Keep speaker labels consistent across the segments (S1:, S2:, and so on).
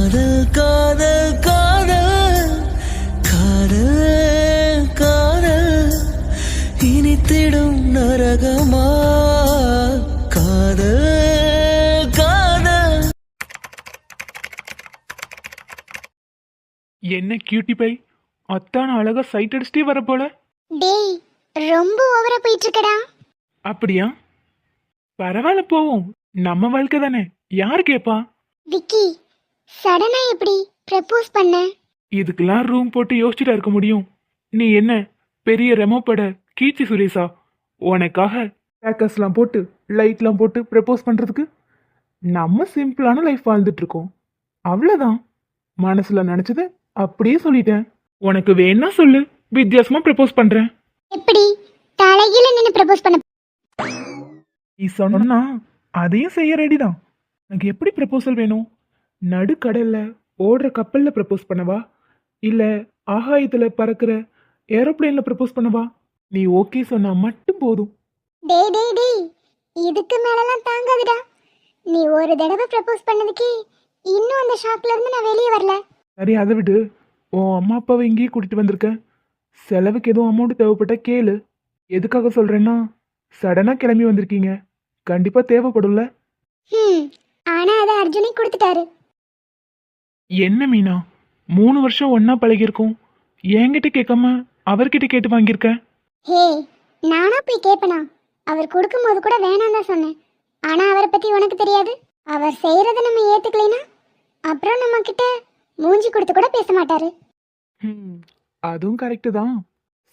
S1: காதல் காதல் காதல் காதல் காதல் இனித்திடும் நரகமா காதல் காதல்.
S2: என்ன கியூட்டி பை, அத்தான அழகா சைட் அடிச்சுட்டே வர போல.
S3: டேய் ரொம்ப ஓவரா போயிட்டு இருக்கடா.
S2: அப்படியா? பரவாயில்ல, போவோம். நம்ம வாழ்க்கை தானே, யாரு கேப்பா?
S3: விக்கி சடனா எப்படி ப்ரப்போஸ் பண்ண?
S2: இதுக்கெல்லாம் ரூம் போட்டு யோசிச்சுட்டா இருக்க முடியும்? நீ என்ன பெரிய ரெமோ பட கீர்த்தி சுரேஷா? உனக்காக பேக்கர்ஸ்லாம் போட்டு லைட்லாம் போட்டு ப்ரப்போஸ் பண்றதுக்கு நம்ம சிம்பிளான லைஃப் வாழ்ந்துட்டு இருக்கோம். அவ்வளோதான். மனசுல நினைச்சது அப்படியே சொல்லிட்டேன். உனக்கு வேணா சொல்லு, வித்தியாசமா ப்ரப்போஸ் பண்றேன்.
S3: எப்படி தலையில நின்னு ப்ரப்போஸ் பண்ண?
S2: நீ சொன்னா அதையும் செய்ய ரெடி தான். எனக்கு எப்படி ப்ரப்போசல் வேணும்? நடுக்கடல்ல ஓடுற கப்பல்ல ப்ரப்போஸ் பண்ணவா, இல்ல ஆகாயத்துல பறக்கிற ஏரோப்ளேன்ல ப்ரப்போஸ் பண்ணவா? நீ ஓகே சொன்னா மட்டும் போதும்.
S3: டேய் டேய் டேய் இதுக்கு மேலலாம் தாங்காதுடா. நீ ஒரு தடவை ப்ரப்போஸ் பண்ணதுக்கே இன்னும் அந்த ஷாக்ல இருந்து நான் வெளியே வரல.
S2: சரி, அதை விடு. உன் அம்மா அப்பாவை இங்கேயே கூட்டிட்டு வந்திருக்க. செலவுக்கு எதுவும் அமௌண்ட் தேவைப்பட்டா கேளு. எதுக்காக சொல்றேன்னா, சடனா கிளம்பி வந்திருக்கீங்க, கண்டிப்பா தேவைப்படும்ல.
S3: ஆனா அதை அர்ஜுனே கொடுத்துட்டாரு.
S2: என்ன மீனா, 3 வருஷம் ஒன்னா பழகிருக்கோம், என்கிட்ட கேட்காம அவர்கிட்ட கேட்டு வாங்கியிருக்க.
S3: ஹே நானா போய் கேட்பனா? அவர் கொடுக்கும்போது கூட வேணாம் தான் சொன்னேன். ஆனா அவரை பத்தி உனக்கு தெரியாது. அவர் செய்யறத நம்ம ஏத்துக்கலைனா அப்புறம் நம்ம கிட்ட மூஞ்சி கொடுத்து கூட பேச மாட்டாரு.
S2: அதுவும் கரெக்டு தான்.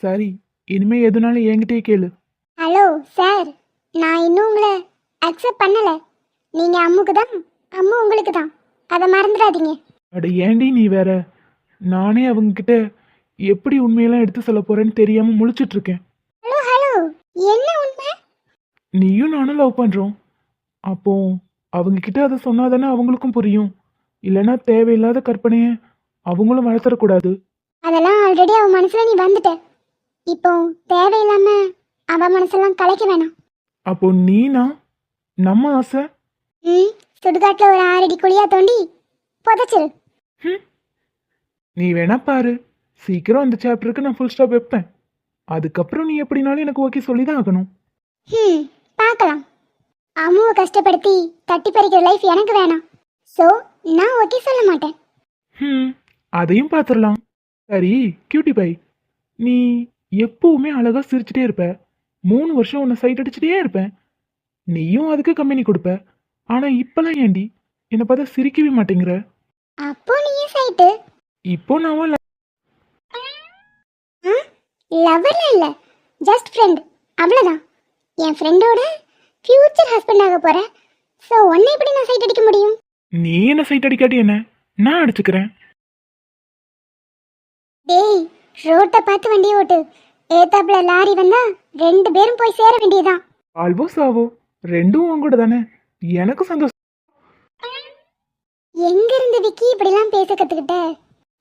S2: சரி, இனிமே எதுனாலும் என்கிட்டயே கேளு.
S3: ஹலோ சார், நான் இன்னும் உங்களை அக்செப்ட் பண்ணல. நீங்க அம்முக்கு தான், அம்மு உங்களுக்கு தான், அதை மறந்துடாதீங்க.
S2: அட ஏண்டி நீ வேற, நானே அவங்க கிட்ட எப்படி உண்மையெல்லாம் எடுத்து சொல்ல போறேன்னு தெரியாம முழிச்சிட்டு இருக்கேன்.
S3: ஹலோ ஹலோ, என்ன உண்மை?
S2: நீயும் நானும் லவ் பண்றோம். அப்போ அவங்க கிட்ட அதை சொன்னாதானே அவங்களுக்கும் புரியும். இல்லைன்னா தேவையில்லாத கற்பனைய அவங்களும் வளர்த்தரக்கூடாது.
S3: அதெல்லாம் ஆல்ரெடி அவ மனசுல நீ வந்துட்ட. இப்போ தேவையில்லாம அவ மனசெல்லாம் கலைக்க வேணாம்.
S2: அப்போ நீனா நம்ம ஆசை?
S3: சுடுகாட்டுல ஒரு 6 அடி குழியா தோண்டி புதைச்சிரு.
S2: நீ வேணா பாரு, சீக்கிரம் அந்த சாப்டருக்கு நான் ஃபுல் ஸ்டாப் வைப்பேன். அதுக்கப்புறம் நீ எப்படினாலும் எனக்கு ஓகே சொல்லி தான் ஆகணும்.
S3: பார்க்கலாம். அம்முவை கஷ்டப்படுத்தி தட்டி பறிக்கிற லைஃப் எனக்கு வேணாம். ஸோ நான் ஓகே சொல்ல மாட்டேன்.
S2: அதையும் பார்த்துடலாம். சரி கியூட்டி பை, நீ எப்பவுமே அழகா சிரிச்சுட்டே இருப்ப. 3 வருஷம் உன்னை சைட் அடிச்சுட்டே இருப்பேன். நீயும் அதுக்கு கம்பெனி கொடுப்ப. ஆனா இப்பெல்லாம் ஏண்டி என்னை பார்த்தா சிரிக்கவே மாட்டேங்கிற?
S3: அப்போ நீயே சைட்டு.
S2: இப்போ நான்
S3: லவர்ல இல்ல, ஜஸ்ட் ஃப்ரெண்ட், அவ்வளவுதான். என் ஃப்ரெண்டோட ஃபியூச்சர் ஹஸ்பண்ட் ஆக போற. ஸோ உன்னை எப்படி நான் சைட் அடிக்க முடியும்?
S2: நீ என்ன சைட் அடிக்காட்டி என்ன, நான் அடிச்சுக்கிறேன்.
S3: டேய் ரோட்டை பார்த்து வண்டியை ஓட்டு. ஏத்தாப்புல லாரி வந்தா 2 பேரும் போய் சேர வேண்டியதான்.
S2: ஆல்வோ சாவோ, ரெண்டும் உன் கூட தானே, எனக்கு சந்தோஷம்.
S3: எங்க இருந்து விக்கி இப்படிலாம் பேச கத்துக்கிட்ட?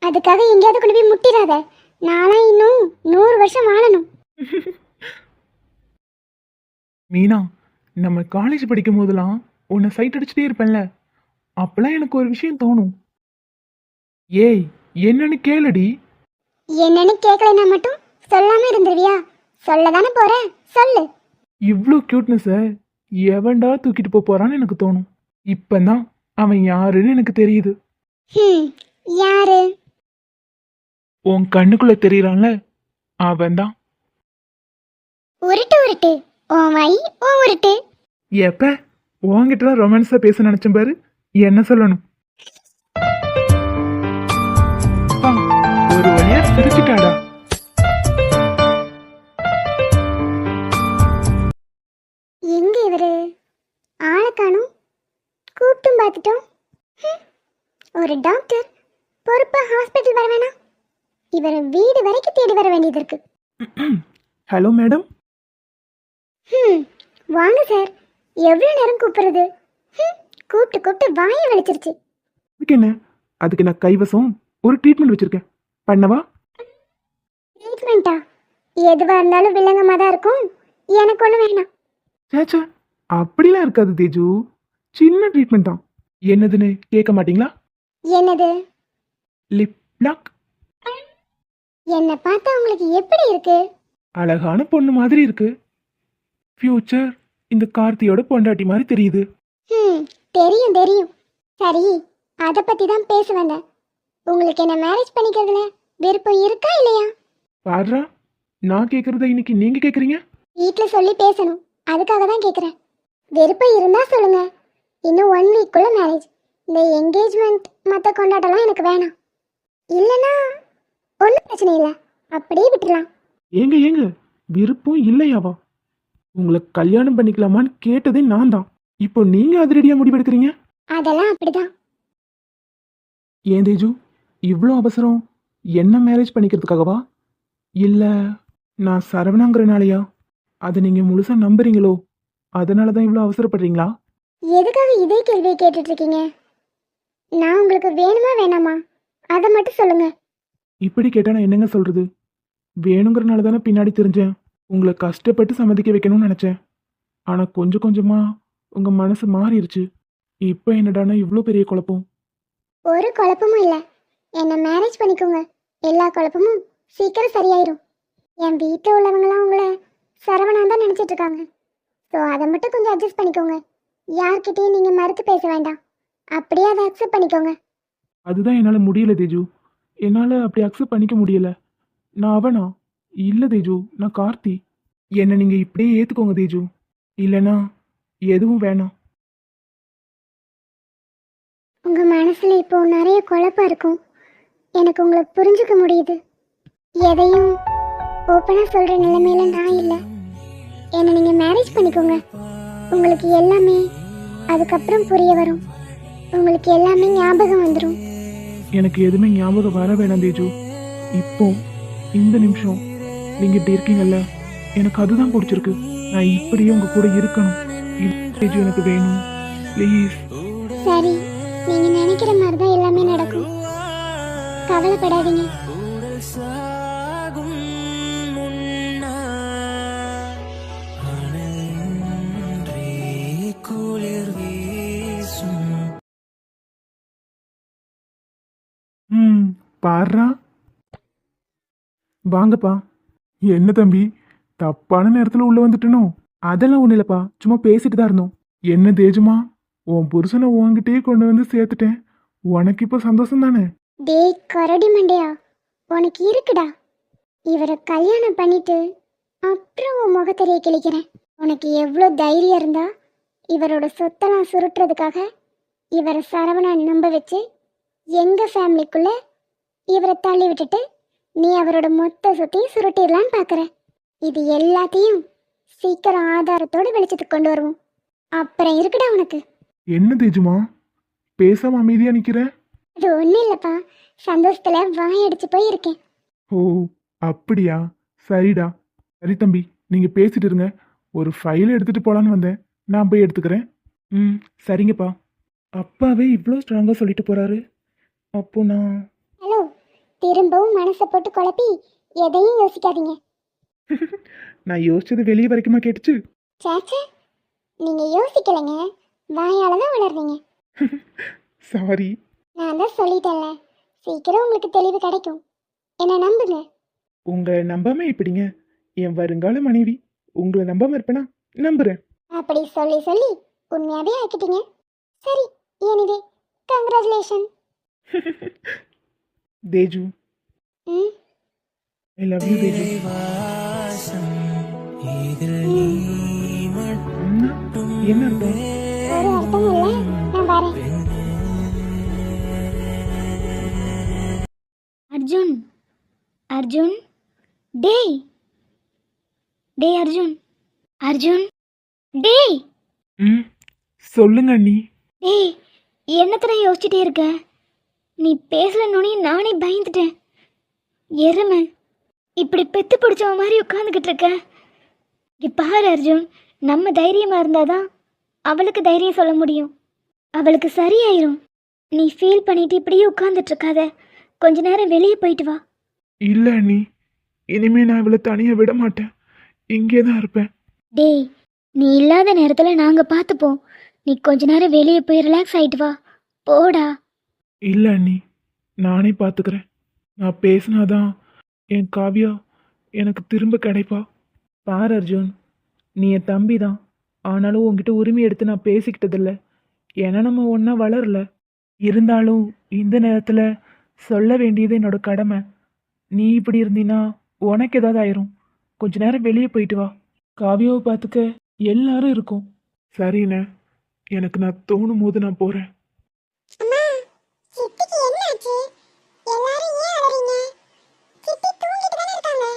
S3: அதுக்காக எங்கேயாவது கொண்டு போய் முட்டிடாத. நானும் இன்னும் 100 வருஷம் வாழணும்.
S2: மீனா, நம்ம காலேஜ் படிக்கும் போதெல்லாம் உன்னை சைட் அடிச்சுட்டே இருப்பேன்ல, அப்பெல்லாம் எனக்கு ஒரு விஷயம் தோணும். ஏய் என்னன்னு கேளுடி.
S3: என்னன்னு கேட்கலன்னா மட்டும் சொல்லாம இருந்துருவியா? சொல்லதானே போற, சொல்லு.
S2: இவ்வளோ கியூட்னஸை எவன்டா தூக்கிட்டு போறான்னு எனக்கு தோணும். இப்பதான் அவன் யாருன்னு எனக்கு தெரியுது.
S3: யாரு?
S2: உன் கண்ணுக்குள்ள தெரியறான்ல, அவன் தான்.
S3: உருட்டு உருட்டு, ஓ மை ஓ உருட்டு.
S2: எப்ப உன்கிட்ட ரொமான்ஸா பேச நினைச்சேன் பாரு, என்ன சொல்லணும்? ஒரு வழியா சிரிச்சுட்டாடா.
S3: எங்க இவரு? ஆளை காணும். கூப்பிட்டும் பார்த்துட்டோம். ஒரு டாக்டர் பொறுப்பா ஹாஸ்பிட்டல் வர வேணாம்? இவரை வீடு வரைக்கும் தேடி வர வேண்டியது இருக்கு.
S2: Hello madam.
S3: வாங்க சார். எவ்வளவு நேரம் கூப்பிடுறது? கூப்பிட்டு கூப்பிட்டு வாயை வலிச்சிருச்சு.
S2: அதுக்கு என்ன, அதுக்கு நான் கைவசம் ஒரு ட்ரீட்மெண்ட் வச்சிருக்கேன், பண்ணவா?
S3: ட்ரீட்மெண்ட்டா? எதுவா இருந்தாலும் வில்லங்கமா தான் இருக்கும். எனக்கு ஒண்ணு வேணாம்.
S2: சேச்சா, அப்படிலாம் இருக்காது தேஜு, சின்ன ட்ரீட்மெண்ட் தான். என்னதுன்னு கேட்க மாட்டீங்களா?
S3: என்னது?
S2: Lip lock.
S3: என்னை பார்த்தா உங்களுக்கு எப்படி இருக்கு?
S2: அழகான பொண்ணு மாதிரி இருக்கு. ஃபியூச்சர் இந்த கார்த்தியோட பொண்டாட்டி மாதிரி தெரியுது.
S3: தெரியும் தெரியும். சரி, அதை பத்தி தான் பேச வந்தேன். உங்களுக்கு என்ன மேரேஜ் பண்ணிக்கிறதுல விருப்பம் இருக்கா இல்லையா?
S2: பாடுறா, நான் கேட்கறத இன்னைக்கு நீங்க கேக்குறீங்க.
S3: வீட்டில் சொல்லி பேசணும், அதுக்காக தான் கேட்குறேன். விருப்பம் இருந்தா சொல்லுங்க. இன்னும் 1 வீக்குள்ள மேரேஜ். இந்த என்கேஜ்மெண்ட் மற்ற கொண்டாட்டம்லாம் எனக்கு வேணாம். இல்லைன்னா ஒன்றும் பிரச்சனை இல்லை, அப்படியே விட்டுடலாம்.
S2: ஏங்க ஏங்க, விருப்பம் இல்லையாவா? உங்களை கல்யாணம் பண்ணிக்கலாமான்னு கேட்டதே நான் தான். இப்போ நீங்க அதிரடியா முடிவெடுக்கிறீங்க.
S3: அதெல்லாம் அப்படிதான்.
S2: ஏன் தேஜு, இவ்வளோ அவசரம்? என்ன மேரேஜ் பண்ணிக்கிறதுக்காகவா? இல்ல நான் சரவணாங்கிறனாலயா? அதை நீங்க முழுசா நம்புறீங்களோ? அதனால தான் இவ்வளோ அவசரப்படுறீங்களா?
S3: எதுக்காக இதே கேள்வியை கேட்டுட்டு இருக்கீங்க? நான் உங்களுக்கு வேணுமா வேணாமா அதை மட்டும் சொல்லுங்க.
S2: இப்படி கேட்டா நான் என்னங்க சொல்றது? வேணுங்கிறனால தானே பின்னாடி தெரிஞ்சேன். உங்களை கஷ்டப்பட்டு சம்மதிக்க வைக்கணும்னு நினைச்சேன். ஆனா கொஞ்சம் கொஞ்சமா உங்க மனசு மாறிடுச்சு. இப்போ என்னடானா இவ்வளோ பெரிய குழப்பம்.
S3: ஒரு குழப்பமும் இல்லை. என்னை மேரேஜ் பண்ணிக்கோங்க, எல்லா குழப்பமும் சீக்கிரம் சரியாயிரும். என் வீட்டில் உள்ளவங்களாம் உங்களை சரவணான் தான் நினச்சிட்டு இருக்காங்க. ஸோ அதை மட்டும் கொஞ்சம் அட்ஜஸ்ட் பண்ணிக்கோங்க. யார்கிட்டயும் நீங்கள் மறுத்து பேச வேண்டாம். அப்படியே அதை அக்செப்ட் பண்ணிக்கோங்க.
S2: அதுதான் என்னால் முடியல தேஜு. என்னால் அப்படி அக்செப்ட் பண்ணிக்க முடியல. நான் அவனா? இல்லை தேஜு, நான் கார்த்தி. என்னை நீங்கள் இப்படியே ஏற்றுக்கோங்க தேஜு. இல்லைனா எதுவும் வேணாம்.
S3: உங்கள் மனசில் இப்போ நிறைய குழப்பம் இருக்கும். எனக்கு உங்களை புரிஞ்சுக்க முடியுது. எதையும் ஓப்பனாக சொல்கிற நிலைமையில நான் இல்லை. என்னை நீங்கள் மேரேஜ் பண்ணிக்கோங்க. உங்களுக்கு எல்லாமே அதுக்கப்புறம் புரிய வரும். உங்களுக்கு எல்லாமே ஞாபகம் வந்துடும்.
S2: எனக்கு எதுவுமே ஞாபகம் வர வேணாம் தேஜு. இப்போ இந்த நிமிஷம் நீங்கள் இப்படி இருக்கீங்கல்ல, எனக்கு அதுதான் பிடிச்சிருக்கு. நான் இப்படியே உங்கள் கூட இருக்கணும். இது தேஜு எனக்கு வேணும், ப்ளீஸ்.
S3: சரி, நீங்கள் நினைக்கிற மாதிரி தான் எல்லாமே நடக்கும். கவலைப்படாதீங்க.
S1: உடல் சாகும் முன்னால் அனலின்றி குளிர் வீசும்.
S2: பாடுறா. வாங்கப்பா. என்ன தம்பி, தப்பான நேரத்தில் உள்ள வந்துட்டனோ? அதெல்லாம் ஒன்றும் இல்லைப்பா, சும்மா பேசிட்டு தான் இருந்தோம். என்ன தேஜுமா, உன் புருஷனை உன்கிட்டயே கொண்டு வந்து சேர்த்துட்டேன். உனக்கு இப்போ சந்தோஷம் தானே?
S3: டேய் கரடி மண்டையா, உனக்கு இருக்குடா. இவரை கல்யாணம் பண்ணிட்டு அப்புறம் உன் முகத்தெரிய கிழிக்கிறேன். உனக்கு எவ்வளோ தைரியம் இருந்தா இவரோட சொத்தெல்லாம் சுருட்டுறதுக்காக இவரை சரவணன் நம்ப வச்சு எங்கள் ஃபேமிலிக்குள்ள இவரை தள்ளி விட்டுட்டு நீ அவரோட மொத்த சொத்தையும் சுருட்டிடலான்னு பார்க்குற. இது எல்லாத்தையும் சீக்கிரம் ஆதாரத்தோடு வெளிச்சத்துக்கு கொண்டு வருவோம். அப்புறம் இருக்குடா உனக்கு.
S2: என்ன தேஜுமா, பேசாம அமைதியா நிக்கிற?
S3: அது ஒன்றும் இல்லைப்பா, சந்தோஷத்தில் வாயடிச்சு போய் இருக்கேன்.
S2: ஓ அப்படியா, சரிடா. சரி தம்பி, நீங்க பேசிட்டு இருங்க. ஒரு ஃபைல் எடுத்துட்டு போலான்னு வந்தேன், நான் போய் எடுத்துக்கிறேன். சரிங்கப்பா. அப்பாவே இவ்வளோ ஸ்ட்ராங்காக சொல்லிட்டு போறாரு. அப்போ நான்
S3: ஹலோ, திரும்பவும் மனசை போட்டு குழப்பி எதையும் யோசிக்காதீங்க.
S2: நான் யோசிச்சது வெளியே வரைக்குமா கேட்டுச்சு?
S3: சேச்சே, நீங்கள் யோசிக்கலைங்க, வாயால் தான் வளர்றீங்க.
S2: சாரி.
S3: நான் தான் சொல்லிட்டேன்ல, சீக்கிரம் உங்களுக்கு தெளிவு கிடைக்கும். என்ன நம்புங்க.
S2: உங்களை நம்பாம எப்படிங்க? என் வருங்கால மனைவி, உங்களை நம்பாம இருப்பேனா? நம்புறேன்.
S3: அப்படி சொல்லி சொல்லி உண்மையாவே ஆக்கிட்டீங்க. சரி, எனிவே கங்க்ராச்சுலேஷன்.
S2: தேஜு,
S3: ம்
S2: ஐ லவ் யூ தேஜு.
S1: வாசம் இதில் நீ மட்டும்
S2: என்ன அர்த்தம்?
S3: ஒரு அர்த்தம் இல்லை, நான் வரேன். அர்ஜுன், அர்ஜுன், டேய் டேய் அர்ஜுன், அர்ஜுன், டேய்
S2: சொல்லுங்க அண்ணி.
S3: டேய், என்னத்தனை யோசிச்சுட்டே இருக்க? நீ பேசலன்னு நானே பயந்துட்டேன். எருமை, இப்படி பெத்து பிடிச்சவ மாதிரி உட்காந்துக்கிட்டு இருக்க. இங்கே பாரு அர்ஜுன், நம்ம தைரியமாக இருந்தாதான் அவளுக்கு தைரியம் சொல்ல முடியும். அவளுக்கு சரியாயிரும். நீ ஃபீல் பண்ணிட்டு இப்படியே உட்காந்துட்டு இருக்காத. கொஞ்ச நேரம் வெளியே போயிட்டு வா.
S2: இல்ல அண்ணி, இனிமே நான் இவளை தனியா விட மாட்டேன். இங்கே தான் இருப்பேன்.
S3: டேய், நீ இல்லாத நேரத்தில் நாங்கள் பார்த்துப்போம். நீ கொஞ்ச நேரம் வெளியே போய் ரிலாக்ஸ் ஆகிட்டு வா. போடா.
S2: இல்லை அண்ணி, நானே பார்த்துக்கிறேன். நான் பேசினாதான் என் காவியா எனக்கு திரும்ப கிடைப்பா. பார் அர்ஜுன், நீ என் தம்பி தான். ஆனாலும் உன்கிட்ட உரிமை எடுத்து நான் பேசிக்கிட்டதில்ல. ஏன்னா நம்ம ஒன்றா வளரல. இருந்தாலும் இந்த நேரத்தில் சொல்ல வேண்டியது என்னோட கடமை. நீ இப்படி இருந்தீன்னா உனக்கு ஏதாவது ஆயிரும். கொஞ்ச நேரம் வெளியே போயிட்டு வா. காவியாவை பார்த்துக்க எல்லாரும் இருக்கும். சரிண்ணே, எனக்கு நான் தோணும் போது நான் போகிறேன்.
S3: அம்மா, சித்திக்கு என்னாச்சு? எல்லாரும் ஏன் அழறீங்க? சித்தி தூங்கிட்டு தானே இருக்காங்க.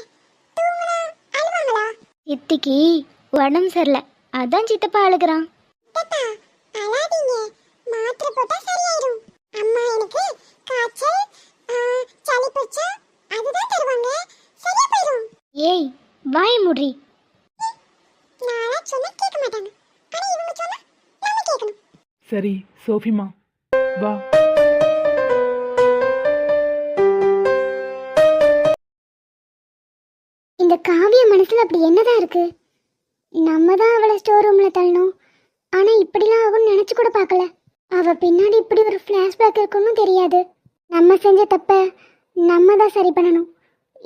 S3: தூங்குனா அழுவாங்களா?
S4: சித்திக்கு உடம்பு சரியில்லை, அதான் சித்தப்பா அழுகிறான்.
S3: சித்தப்பா, அழாதீங்க. மாத்திரை போட்டா சரியாயிரும். அம்மா எனக்கு காய்ச்சல், சளி பிடிச்சா அதுதான் தருவாங்க. சரியா போயிரும்.
S4: ஏய், வாய் மூடி.
S3: நானா சொன்னா கேட்க மாட்டாங்க. ஆனா இவங்க சொன்னா நம்ம கேட்கணும்.
S2: சரி சோஃபிமா, வா.
S3: இந்த காவிய மனசுல அப்படி என்னதான் இருக்கு? நம்ம தான் அவளை ஸ்டோர் ரூம்ல தள்ளணும். ஆனா இப்படிலாம் அவன் நினைச்சு கூட பார்க்கல. அவ பின்னாடி இப்படி ஒரு ஃபிளாஷ்பேக் இருக்குன்னு தெரியாது. நம்ம செஞ்ச தப்ப நம்ம தான் சரி பண்ணணும்.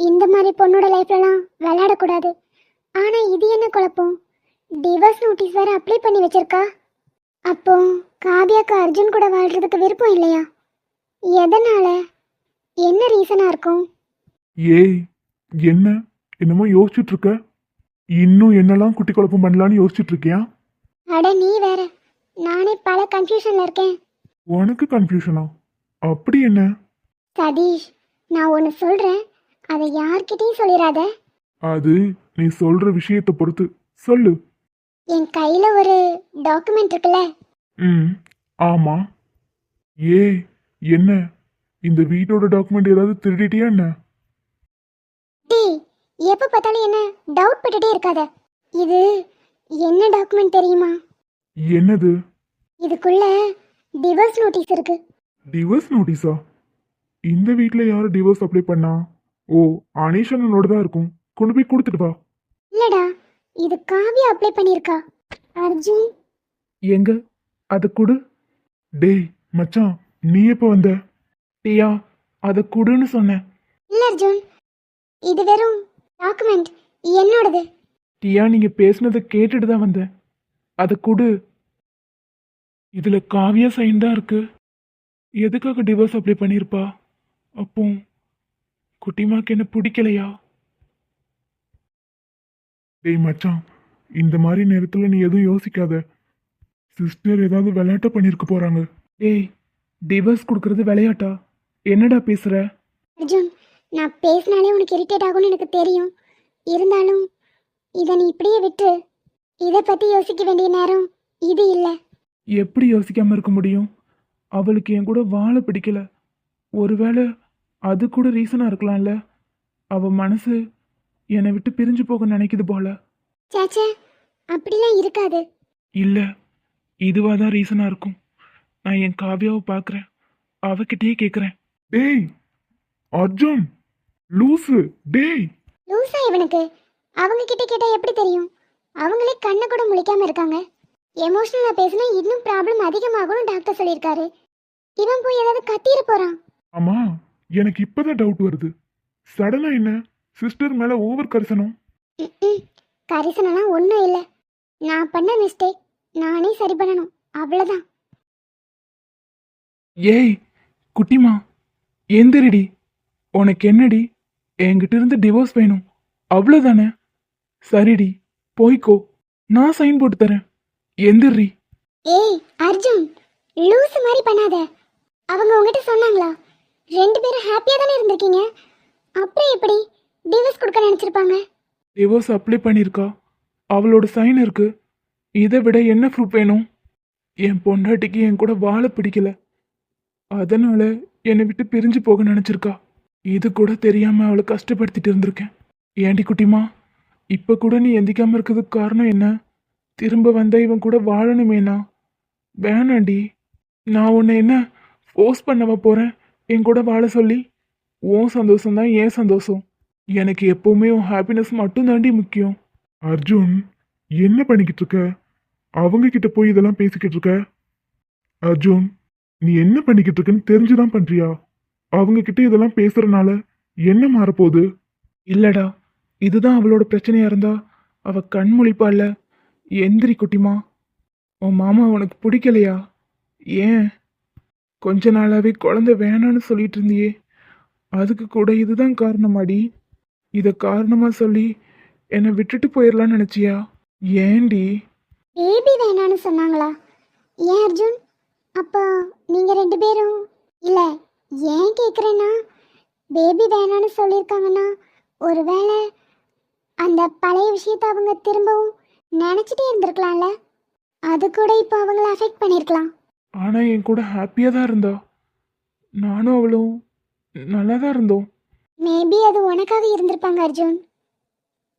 S3: இந்த மாதிரி பொண்ணோட லைஃப்லலாம் விளையாடக்கூடாது. ஆனா இது என்ன குழப்பம்? டிவோர்ஸ் நோட்டீஸ் வேற அப்ளை பண்ணி வச்சிருக்கா. அப்போ காவியாக்கு அர்ஜுன் கூட வாழ்றதுக்கு விருப்பம் இல்லையா? எதனால? என்ன ரீசனா இருக்கும்?
S2: ஏய், என்ன என்னமோ யோசிச்சுட்டு இருக்க? இன்னும் என்னெல்லாம் குட்டி குழப்பம் பண்ணலான்னு யோசிச்சுட்டு இருக்கியா?
S3: அட நீ வேற, நானே பல கன்ஃபியூஷன்ல இருக்கேன்.
S2: உனக்கு கன்ஃபியூஷனா? அப்படி என்ன?
S3: சதீஷ், நான் ஒன்று சொல்றேன், அதை யார்கிட்டயும் சொல்லிடாத.
S2: அது நீ சொல்ற விஷயத்தை பொறுத்து சொல்லு.
S3: என் கையில ஒரு டாக்குமெண்ட் இருக்குல்ல,
S2: ம், ஆமா. ஏய், என்ன இந்த வீட்டோட டாக்குமெண்ட் ஏதாவது திருடிட்டியா என்ன?
S3: டேய், எப்ப பார்த்தாலும் என்ன டவுட் பட்டுட்டே இருக்காத. இது என்ன டாக்குமெண்ட் தெரியுமா?
S2: என்னது?
S3: இதுக்குள்ள டிவோர்ஸ் நோட்டீஸ் இருக்கு.
S2: டிவோர்ஸ் நோட்டீஸா? இந்த வீட்ல யாரும் டிவோர்ஸ் அப்ளை பண்ணா? ஓ, அனீஷனோட தான் இருக்கும். கொண்டு போய் கொடுத்துட்டு வா.
S3: இல்லடா, இது காவியா அப்ளை பண்ணியிருக்கா. அர்ஜுன்,
S2: எங்க அதை கொடு. டேய் மச்சான், நீ எப்போ வந்த? டியா, அதை கொடுன்னு சொன்னேன்.
S3: இல்ல அர்ஜுன், இது வெறும் டாக்குமெண்ட், என்னோடது.
S2: டியா, நீங்க பேசுனதை கேட்டுட்டு தான் வந்தேன். அதை கொடு. இதுல காவியா சைன் தான் இருக்கு. எதுக்காக டிவோர்ஸ் அப்ளை பண்ணியிருப்பா? அப்போ குட்டிமாக்கு என்ன பிடிக்கலையா? டேய் மச்சான், இந்த மாதிரி நேரத்துல நீ எதுவும் யோசிக்காத. சிஸ்டர் ஏதாவது விளையாட்ட பண்ணிருக்க போறாங்க. டேய், டிவோர்ஸ் கொடுக்கறது விளையாட்டா? என்னடா பேசுற?
S3: அர்ஜுன், நான் பேசினாலே உனக்கு இரிட்டேட் ஆகும்னு எனக்கு தெரியும். இருந்தாலும் இதை நீ இப்படியே விட்டு, இதை பற்றி யோசிக்க வேண்டிய நேரம் இது இல்லை.
S2: எப்படி யோசிக்காம இருக்க முடியும்? அவளுக்கு என் கூட வாழ பிடிக்கல. ஒருவேளை அது கூட ரீசனா இருக்கலாம்ல. அவ மனசு என்னை விட்டு பிரிஞ்சு போக நினைக்குது போல.
S3: சேச்சே, அப்படிலாம் இருக்காது.
S2: இல்ல, இதுவா தான் ரீசனா இருக்கும். நான் என் காவியாவை பார்க்குறேன், அவகிட்டயே கேட்குறேன். டேய் அர்ஜுன், லூசு. டேய்,
S3: லூசா இவனுக்கு? அவங்க கிட்ட கேட்டால் எப்படி தெரியும்? அவங்களே கண்ணை கூட முழிக்காம இருக்காங்க. எமோஷனலாக பேசினா இன்னும் ப்ராப்ளம் அதிகமாகும்னு டாக்டர் சொல்லியிருக்காரு. இவன் போய் ஏதாவது கத்திர போகிறான்.
S2: ஆமா, எனக்கு இப்பதான் டவுட் வருது. சடனா என்ன சிஸ்டர் மேல ஓவர் கரிசனம்?
S3: கரிசனெல்லாம் ஒன்றும் இல்லை. நான் பண்ண மிஸ்டேக் நானே சரி பண்ணணும், அவ்வளோதான்.
S2: ஏய் குட்டிமா, எந்திரிடி. உனக்கு என்னடி? என்கிட்ட இருந்து டிவோர்ஸ் வேணும், அவ்வளோதானே? சரிடி, போய்க்கோ. நான் சைன் போட்டு தரேன். எந்திரி.
S3: ஏய் அர்ஜுன், லூசு மாதிரி பண்ணாத. அவங்க உங்ககிட்ட சொன்னாங்களா? 2 பேரும் ஹாப்பியாக தானே இருந்திருக்கீங்க. அப்புறம் எப்படி டிவோர்ஸ் கொடுக்க நினச்சிருப்பாங்க?
S2: டிவோர்ஸ் அப்ளை பண்ணியிருக்கா, அவளோட சைன் இருக்கு. இதை விட என்ன ப்ரூஃப் வேணும்? என் பொண்டாட்டிக்கு என் கூட வாழ பிடிக்கல, அதனால என்னை விட்டு பிரிஞ்சு போக நினச்சிருக்கா. இது கூட தெரியாம அவளை கஷ்டப்படுத்திட்டு இருந்திருக்கேன். ஏண்டி குட்டிமா, இப்போ கூட நீ எந்திக்காம இருக்கிறதுக்கு காரணம் என்ன? திரும்ப வந்த இவன் கூட வாழணுமேனா? வேணாண்டி. நான் உன்னை என்ன ஃபோர்ஸ் பண்ணவா போகிறேன் என் கூட வாழ சொல்லி? உன் சந்தோஷம்தான் ஏன் சந்தோஷம். எனக்கு எப்பவுமே உன் ஹாப்பினஸ் மட்டும் தாண்டி முக்கியம். அர்ஜுன், என்ன பண்ணிக்கிட்டு இருக்க? அவங்க கிட்ட போய் இதெல்லாம் பேசிக்கிட்டு இருக்க? அர்ஜுன்,
S5: நீ என்ன பண்ணிக்கிட்டு இருக்குன்னு தெரிஞ்சுதான் பண்றியா? அவங்க கிட்ட இதெல்லாம் பேசுறனால என்ன மாறப்போகுது?
S2: இல்லடா, இதுதான் அவளோட பிரச்சனையா இருந்தா அவ கண் முழிப்பாள்ல. எந்திரி குட்டிமா. உன் மாமா உனக்கு பிடிக்கலையா? ஏன் கொஞ்ச நாளாவே குழந்தை வேணான்னு சொல்லிட்டு இருந்தியே, அதுக்கு கூட இதுதான் காரணமாடி? இத காரணமா சொல்லி என்னை விட்டுட்டு போயிடலான்னு நினைச்சியா? ஏண்டி?
S3: பேபி வேணான்னு சொன்னாங்களா? ஏன் அர்ஜுன்? அப்போ நீங்க ரெண்டு பேரும் இல்ல, ஏன் கேக்குறேன்னா, பேபி வேணான்னு சொல்லியிருக்காங்கன்னா ஒருவேளை அந்த பழைய விஷயத்தை அவங்க திரும்பவும் நினைச்சிட்டே இருந்திருக்கலாம்ல. அது கூட இப்போ அவங்கள அஃபெக்ட் பண்ணியிருக்கலாம்.
S2: ஆனா என் கூட ஹாப்பியா தான் இருந்தா. நானும் அவளும் நல்லா தான் இருந்தோம்.
S3: மேபி அது உனக்காக இருந்திருப்பாங்க அர்ஜுன்.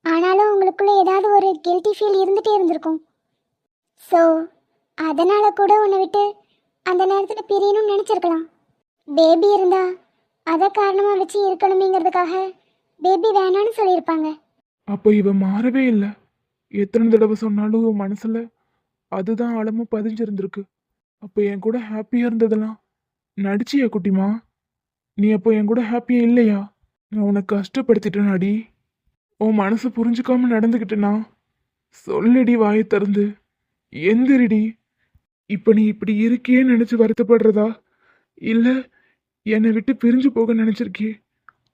S3: ஆனாலும் உங்களுக்குள்ள ஏதாவது ஒரு கில்ட்டி ஃபீல் இருந்துகிட்டே இருந்திருக்கும். ஸோ அதனால கூட உன்னை விட்டு அந்த நேரத்தில் பிரியணும்னு நினச்சிருக்கலாம். பேபி இருந்தா அதை காரணமாக வச்சு இருக்கணுமேங்கிறதுக்காக பேபி வேணான்னு சொல்லியிருப்பாங்க.
S2: அப்போ இவ மாறவே இல்லை. எத்தனை தடவை சொன்னாலும் இவன் மனசுல அதுதான் ஆழமா பதிஞ்சிருந்திருக்கு. அப்போ என் கூட ஹாப்பியா இருந்ததெல்லாம் நடிச்சியா குட்டிமா? நீ அப்போ என் கூட ஹாப்பியா இல்லையா? நான் உன்னை கஷ்டப்படுத்திட்டேனாடி? உன் மனசு புரிஞ்சுக்காம நடந்துக்கிட்டேனா? சொல்லுடி, வாயை திறந்து. எந்திரிடி. இப்போ நீ இப்படி இருக்கியே நினைச்சு வருத்தப்படுறதா, இல்ல என்னை விட்டு பிரிஞ்சு போக நினைச்சிருக்கியே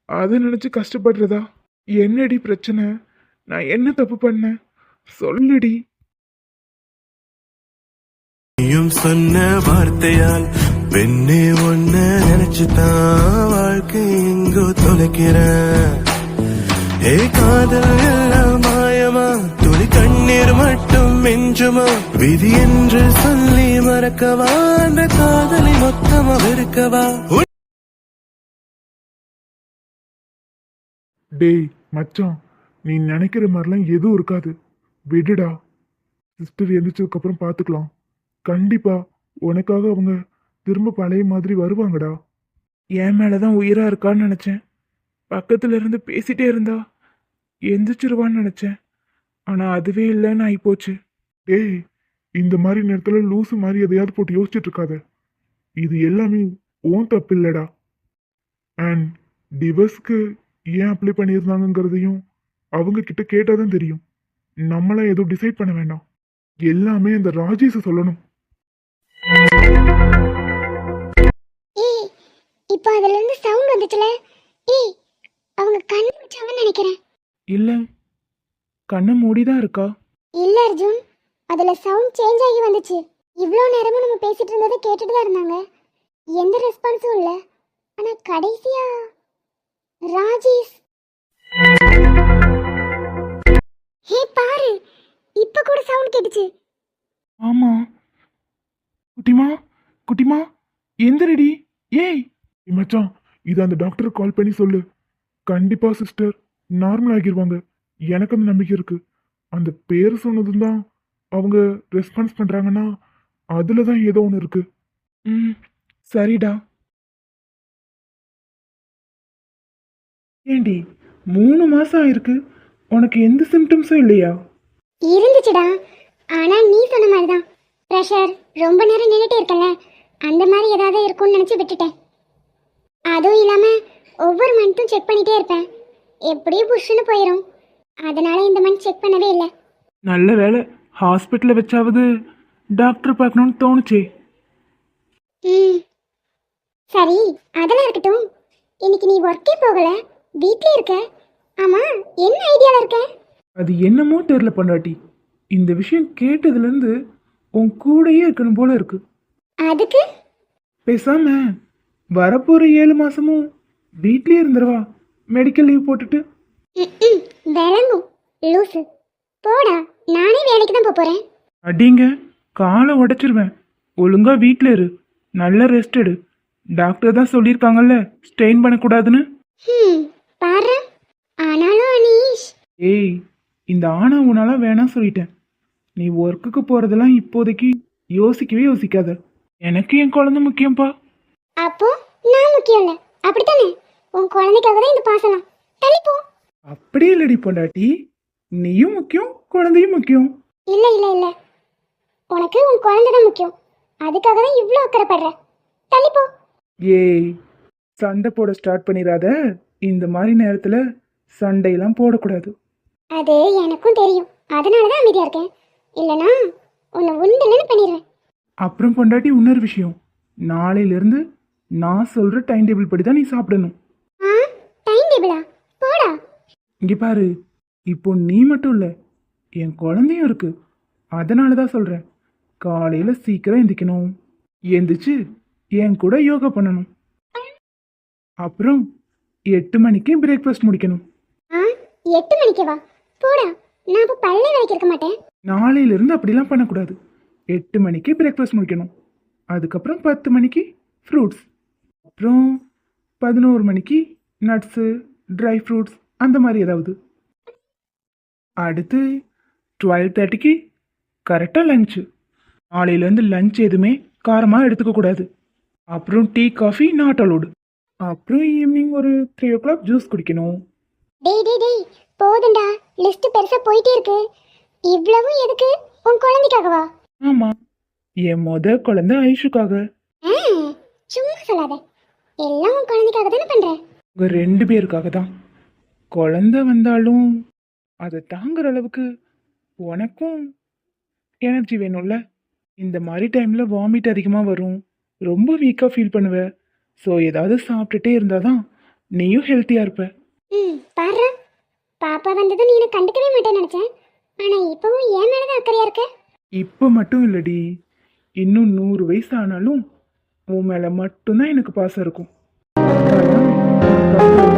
S2: அதை நினைச்சு கஷ்டப்படுறதா? என்னடி பிரச்சனை? நான் என்ன தப்பு பண்ணேன்? சொல்லுடி.
S1: நீயும் சொன்ன வார்த்தையால் பெண்ணே ஒன்ன நினைச்சுதான் வாழ்க்கை எங்கோ தொலைக்கிறேன். ஏ காதல் எல்லாம் மாயமா, துளி கண்ணீர் மட்டும் மிஞ்சுமா, விதி என்று சொல்லி மறக்கவா, அந்த காதலை மொத்தமா வெறுக்கவா?
S5: டேய் மச்சான், நீ நினைக்கிற மாதிரிலாம் எதுவும் இருக்காது. விடுடா. சிஸ்டர் எந்திரிச்சதுக்கு அப்புறம் பார்த்துக்கலாம். கண்டிப்பா உனக்காக அவங்க திரும்ப பழைய மாதிரி வருவாங்கடா.
S2: என் மேலதான் உயிரா இருக்கான்னு நினைச்சேன். பக்கத்துல இருந்து பேசிட்டே இருந்தா எந்திரிச்சிருவான்னு நினைச்சேன். ஆனா அதுவே இல்லைன்னு ஆயிப்போச்சு.
S5: டேய், இந்த மாதிரி நேரத்துல லூசு மாதிரி எதையாவது போட்டு யோசிச்சுட்டு இருக்காத. இது எல்லாமே உன் தப்பு இல்லடா. அண்ட் டிவர்ஸ்க்கு ஏன் அப்ளை பண்ணியிருந்தாங்கங்கிறதையும் அவங்க கிட்ட கேட்டாதான் தெரியும். நம்மளாம் எதுவும் டிசைட் பண்ண வேண்டாம். எல்லாமே அந்த ராஜேஷை சொல்லணும்.
S3: ஏய், இப்போ அதுல இருந்து சவுண்ட் வந்துச்சுல. ஏய், அவங்க கண் முடிச்சாங்கன்னு நினைக்கிறேன்.
S2: இல்ல, கண்ணை மூடிதான் இருக்கா.
S3: இல்ல அர்ஜுன், அதுல சவுண்ட் சேஞ்ச் ஆகி வந்துச்சு. இவ்வளோ நேரமும் நம்ம பேசிட்டு இருந்ததை கேட்டுட்டு தான் இருந்தாங்க. எந்த ரெஸ்பான்ஸும் இல்லை. ஆனா கடைசியா ராஜேஷ், ஹே பாரு, இப்ப கூட சவுண்ட் கேட்டுச்சு.
S2: ஆமா. குட்டிமா, குட்டிமா, எந்திரடி. ஏய்
S5: மச்சான், இது அந்த டாக்டருக்கு கால் பண்ணி சொல்லு. கண்டிப்பா சிஸ்டர் நார்மல் ஆகிருவாங்க. எனக்கு அந்த நம்பிக்கை இருக்கு. அந்த பேர் சொன்னதும் தான் அவங்க ரெஸ்பான்ஸ் பண்றாங்கன்னா அதுல தான் ஏதோ ஒன்று இருக்கு.
S2: ம், சரிடா. ஏண்டி 3 மாசம் ஆயிருக்கு, உனக்கு எந்த சிம்டம்ஸும் இல்லையா?
S3: இருந்துச்சுடா, ஆனா நீ சொன்ன மாதிரி தான். ப்ரெஷர் ரொம்ப நேரம் நின்றுட்டே இருக்கல, அந்த மாதிரி ஏதாவது இருக்கும்னு நினச்சி விட்டுட்டேன். அதுவும் இல்லாமல் ஒவ்வொரு மந்த்தும் செக் பண்ணிகிட்டே இருப்பேன். எப்படியும் புஷ்ஷுன்னு போயிடும். அதனால இந்த மந்த் செக் பண்ணவே இல்லை.
S2: நல்ல வேலை, ஹாஸ்பிட்டலில் வச்சாவது டாக்டர் பார்க்கணும்னு தோணுச்சே.
S3: ம், சரி, அதெல்லாம் இருக்கட்டும். இன்னைக்கு நீ ஒர்க்கே போகல, வீட்டிலே இருக்க. ஆமாம், என்ன ஐடியாவில் இருக்க?
S2: அது என்னமோ தெரில பொண்டாட்டி, இந்த விஷயம் கேட்டதுலேருந்து உன் கூடயே இருக்கணும் போல இருக்கு.
S3: அதுக்கு
S2: பேசாம வரப்போற 7 மாசமும் வீட்லயே இருந்துருவா, மெடிக்கல் லீவ் போட்டுட்டு.
S3: ம், விளங்கும் லூசு. போடா, நானே வேலைக்கு தான் போகிறேன்.
S2: அடிங்க, காலை உடைச்சிருவேன். ஒழுங்கா வீட்டில் இரு, நல்ல ரெஸ்ட் எடு. டாக்டர் தான் சொல்லியிருக்காங்கல்ல ஸ்டெயின் பண்ணக்கூடாதுன்னு.
S3: பாரு, ஆனாலும் அனீஷ்.
S2: ஏய், இந்த ஆனா உனால வேணாம் சொல்லிட்டேன். நீ ஒர்க்குக்கு போறதெல்லாம் இப்போதைக்கு யோசிக்கவே யோசிக்காத. எனக்கு என் குழந்தை முக்கியம்ப்பா.
S3: அப்போ நான் முக்கியம் இல்லை, அப்படித்தானே? உன் குழந்தைக்காக தான் இந்த பாசலாம். தள்ளிப்போ.
S2: அப்படி இல்லடி பொண்டாட்டி, நீயும் முக்கியம், குழந்தையும் முக்கியம்.
S3: இல்லை இல்லை இல்லை, உனக்கு உன் குழந்தை தான் முக்கியம். அதுக்காக தான் இவ்வளோ அக்கறைப்படுற. தள்ளிப்போ.
S2: ஏய், சண்டை போட ஸ்டார்ட் பண்ணிடாத. இந்த மாதிரி நேரத்தில் சண்டையெல்லாம் போடக்கூடாது.
S3: அது எனக்கும் தெரியும், அதனால தான் அமைதியா இருக்கேன். இல்லனா உன்னை உண்டுலன்னு பண்ணிடுவேன்.
S2: அப்புறம் பொண்டாட்டி இன்னொரு விஷயம், நாளையிலிருந்து நான் சொல்கிற டைம் டேபிள் படி தான் நீ சாப்பிடணும்.
S3: ஆ, டைம் டேபிளா? போடா.
S2: இங்கே பாரு, இப்போ நீ மட்டும் இல்லை, என் குழந்தையும் இருக்கு. அதனால தான் சொல்கிறேன், காலையில் சீக்கிரம் எந்திக்கணும். எந்திரிச்சு என் கூட யோகா பண்ணணும். அப்புறம் 8 மணிக்கு பிரேக்ஃபாஸ்ட் முடிக்கணும்.
S3: ஆ, 8 மணிக்கு வா. போடா, நான் அப்போ பல்லே விளக்கிருக்க மாட்டேன்.
S2: நாளையிலிருந்து அப்படிலாம் பண்ணக்கூடாது. 8 மணிக்கு பிரேக்ஃபாஸ்ட் முடிக்கணும். அதுக்கப்புறம் 10 மணிக்கு ஃப்ரூட்ஸ். அப்புறம் 11 மணிக்கு நட்ஸு, ட்ரை ஃப்ரூட்ஸ் அந்த மாதிரி ஏதாவது. அடுத்து 12:30க்கு கரெக்டாக லஞ்சு. நாளையிலேருந்து லஞ்ச் எதுவுமே காரமாக எடுத்துக்கக்கூடாது. அப்புறம் டீ காஃபி நாட் அலோடு. அப்புறம் ஈவினிங் ஒரு 3 o'clock ஜூஸ் குடிக்கணும்.
S3: டேய் டேய் டேய், போதுண்டா, லிஸ்ட் பெருசா போயிட்டே இருக்கு. இவ்வளவும் எதுக்கு? உன் குழந்தைக்காகவா?
S2: ஆமாம், என் குழந்தை ஐஷுக்காக.
S3: ஆ, சும்மா சொல்லாத. எல்லாம் உன் குழந்தைக்காக தானே பண்ற.
S2: உங்கள் 2 பேருக்காக தான். குழந்தை வந்தாலும் அதை தாங்குற அளவுக்கு உனக்கும் எனர்ஜி வேணும்ல. இந்த மாதிரி டைமில் வாமிட் அதிகமாக வரும், ரொம்ப வீக்காக ஃபீல் பண்ணுவ. ஸோ ஏதாவது சாப்பிட்டுட்டே இருந்தால் தான் நீயும் ஹெல்த்தியாக இருப்ப.
S3: பாரு, பாப்பா வந்ததும் நீ எனக்கு கண்டுக்கவே மாட்டேன்னு நினைச்சேன். ஆனா இப்பவும் என் மேலதான் அக்கறையா இருக்க.
S2: இப்போ மட்டும் இல்லடி, இன்னும் 100 வயசு ஆனாலும் உன் மேலே மட்டும்தான் எனக்கு பாசம் இருக்கும். அதான்